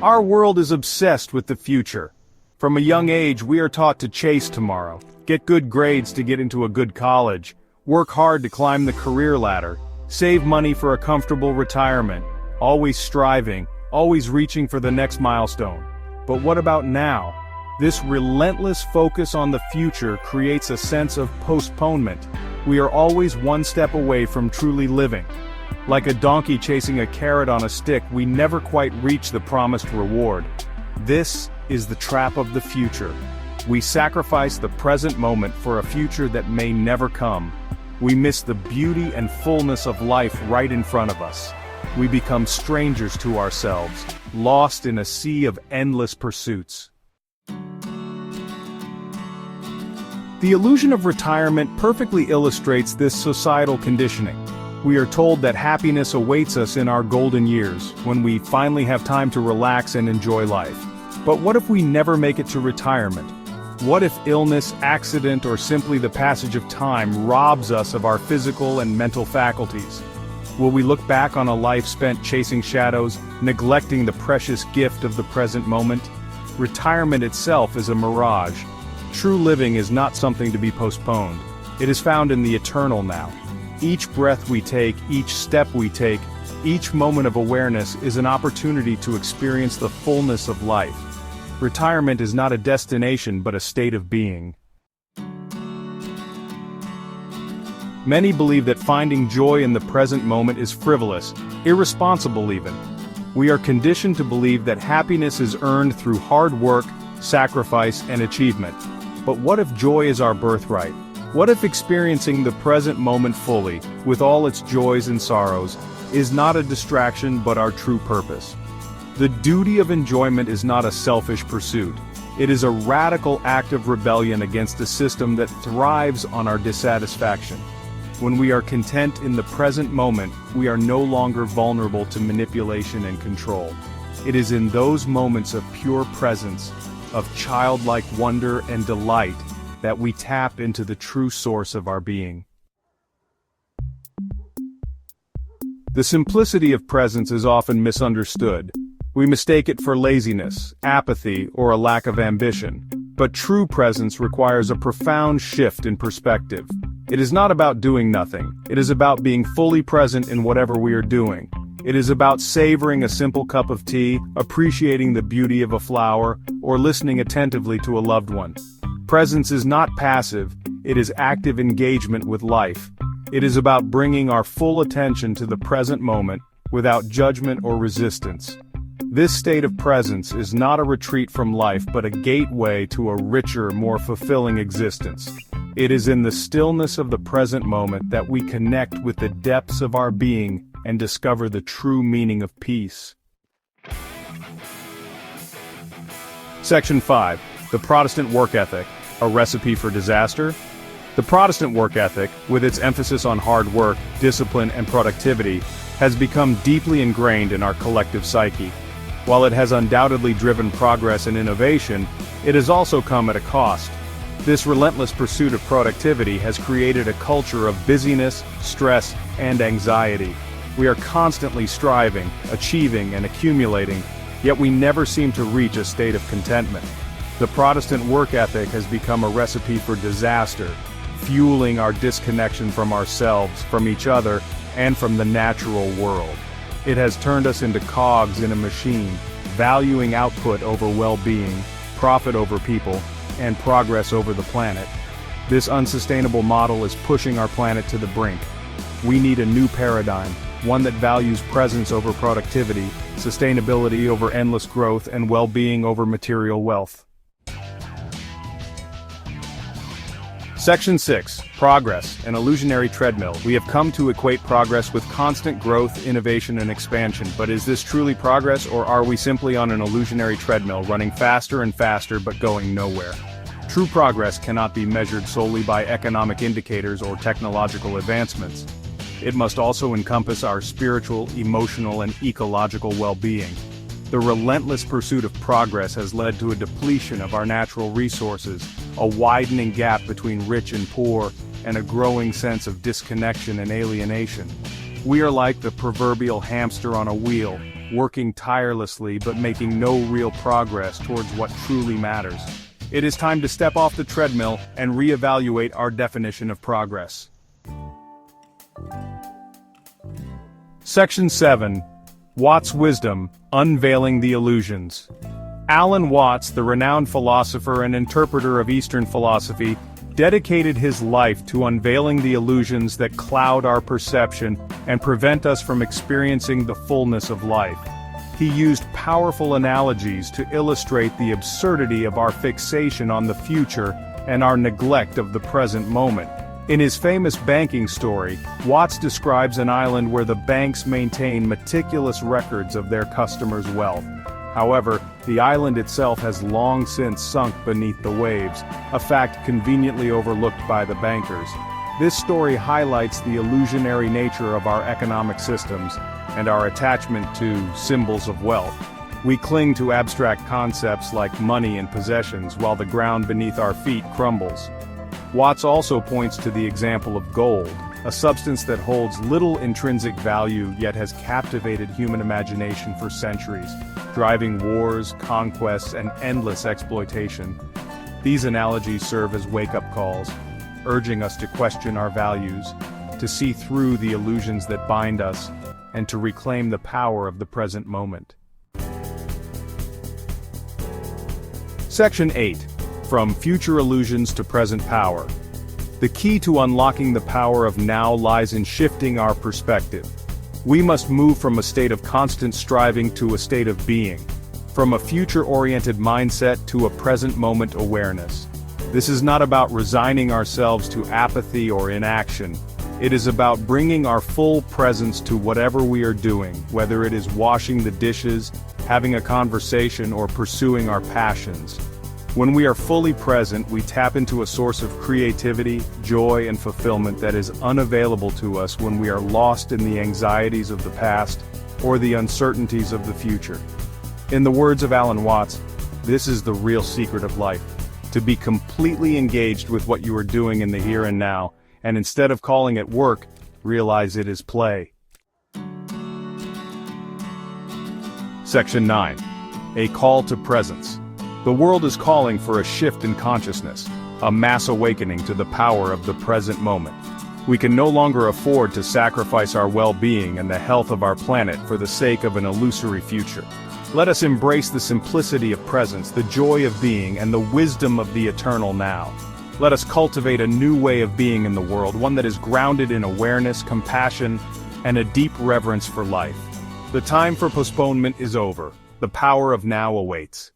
Our world is obsessed with the future. From a young age, we are taught to chase tomorrow, get good grades to get into a good college, work hard to climb the career ladder, save money for a comfortable retirement, always striving, always reaching for the next milestone. But what about now? This relentless focus on the future creates a sense of postponement. We are always one step away from truly living. Like a donkey chasing a carrot on a stick, we never quite reach the promised reward. This is the trap of the future. We sacrifice the present moment for a future that may never come. We miss the beauty and fullness of life right in front of us. We become strangers to ourselves, lost in a sea of endless pursuits. The illusion of retirement perfectly illustrates this societal conditioning. We are told that happiness awaits us in our golden years, when we finally have time to relax and enjoy life. But what if we never make it to retirement? What if illness, accident, or simply the passage of time robs us of our physical and mental faculties? Will we look back on a life spent chasing shadows, neglecting the precious gift of the present moment? Retirement itself is a mirage. True living is not something to be postponed. It is found in the eternal now. Each breath we take, each step we take, each moment of awareness is an opportunity to experience the fullness of life. Retirement is not a destination but a state of being. Many believe that finding joy in the present moment is frivolous, irresponsible even. We are conditioned to believe that happiness is earned through hard work, sacrifice, and achievement. But what if joy is our birthright? What if experiencing the present moment fully, with all its joys and sorrows, is not a distraction but our true purpose? The duty of enjoyment is not a selfish pursuit. It is a radical act of rebellion against a system that thrives on our dissatisfaction. When we are content in the present moment, we are no longer vulnerable to manipulation and control. It is in those moments of pure presence, of childlike wonder and delight, that we tap into the true source of our being. The simplicity of presence is often misunderstood. We mistake it for laziness, apathy, or a lack of ambition. But true presence requires a profound shift in perspective. It is not about doing nothing. It is about being fully present in whatever we are doing. It is about savoring a simple cup of tea, appreciating the beauty of a flower, or listening attentively to a loved one. Presence is not passive, it is active engagement with life. It is about bringing our full attention to the present moment, without judgment or resistance. This state of presence is not a retreat from life but a gateway to a richer, more fulfilling existence. It is in the stillness of the present moment that we connect with the depths of our being and discover the true meaning of peace. Section 5. The Protestant Work Ethic, a recipe for disaster? The Protestant work ethic, with its emphasis on hard work, discipline, and productivity, has become deeply ingrained in our collective psyche. While it has undoubtedly driven progress and innovation, it has also come at a cost. This relentless pursuit of productivity has created a culture of busyness, stress, and anxiety. We are constantly striving, achieving, and accumulating, yet we never seem to reach a state of contentment. The Protestant work ethic has become a recipe for disaster, fueling our disconnection from ourselves, from each other, and from the natural world. It has turned us into cogs in a machine, valuing output over well-being, profit over people, and progress over the planet. This unsustainable model is pushing our planet to the brink. We need a new paradigm, one that values presence over productivity, sustainability over endless growth, and well-being over material wealth. Section 6. Progress, an illusionary treadmill. We have come to equate progress with constant growth, innovation, and expansion, but is this truly progress, or are we simply on an illusionary treadmill running faster and faster but going nowhere? True progress cannot be measured solely by economic indicators or technological advancements. It must also encompass our spiritual, emotional, and ecological well-being. The relentless pursuit of progress has led to a depletion of our natural resources, a widening gap between rich and poor, and a growing sense of disconnection and alienation. We are like the proverbial hamster on a wheel, working tirelessly but making no real progress towards what truly matters. It is time to step off the treadmill and reevaluate our definition of progress. Section 7. Watts' Wisdom, Unveiling the Illusions. Alan Watts, the renowned philosopher and interpreter of Eastern philosophy, dedicated his life to unveiling the illusions that cloud our perception and prevent us from experiencing the fullness of life. He used powerful analogies to illustrate the absurdity of our fixation on the future and our neglect of the present moment. In his famous banking story, Watts describes an island where the banks maintain meticulous records of their customers' wealth. However, the island itself has long since sunk beneath the waves, a fact conveniently overlooked by the bankers. This story highlights the illusionary nature of our economic systems and our attachment to symbols of wealth. We cling to abstract concepts like money and possessions while the ground beneath our feet crumbles. Watts also points to the example of gold, a substance that holds little intrinsic value yet has captivated human imagination for centuries, driving wars, conquests, and endless exploitation. These analogies serve as wake-up calls, urging us to question our values, to see through the illusions that bind us, and to reclaim the power of the present moment. Section 8. From Future Illusions to Present Power. The key to unlocking the power of now lies in shifting our perspective. We must move from a state of constant striving to a state of being, from a future-oriented mindset to a present-moment awareness. This is not about resigning ourselves to apathy or inaction. It is about bringing our full presence to whatever we are doing, whether it is washing the dishes, having a conversation, or pursuing our passions. When we are fully present, we tap into a source of creativity, joy, and fulfillment that is unavailable to us when we are lost in the anxieties of the past or the uncertainties of the future. In the words of Alan Watts, this is the real secret of life: to be completely engaged with what you are doing in the here and now, and instead of calling it work, realize it is play. Section 9. A Call to Presence. The world is calling for a shift in consciousness, a mass awakening to the power of the present moment. We can no longer afford to sacrifice our well-being and the health of our planet for the sake of an illusory future. Let us embrace the simplicity of presence, the joy of being, and the wisdom of the eternal now. Let us cultivate a new way of being in the world, one that is grounded in awareness, compassion, and a deep reverence for life. The time for postponement is over. The power of now awaits.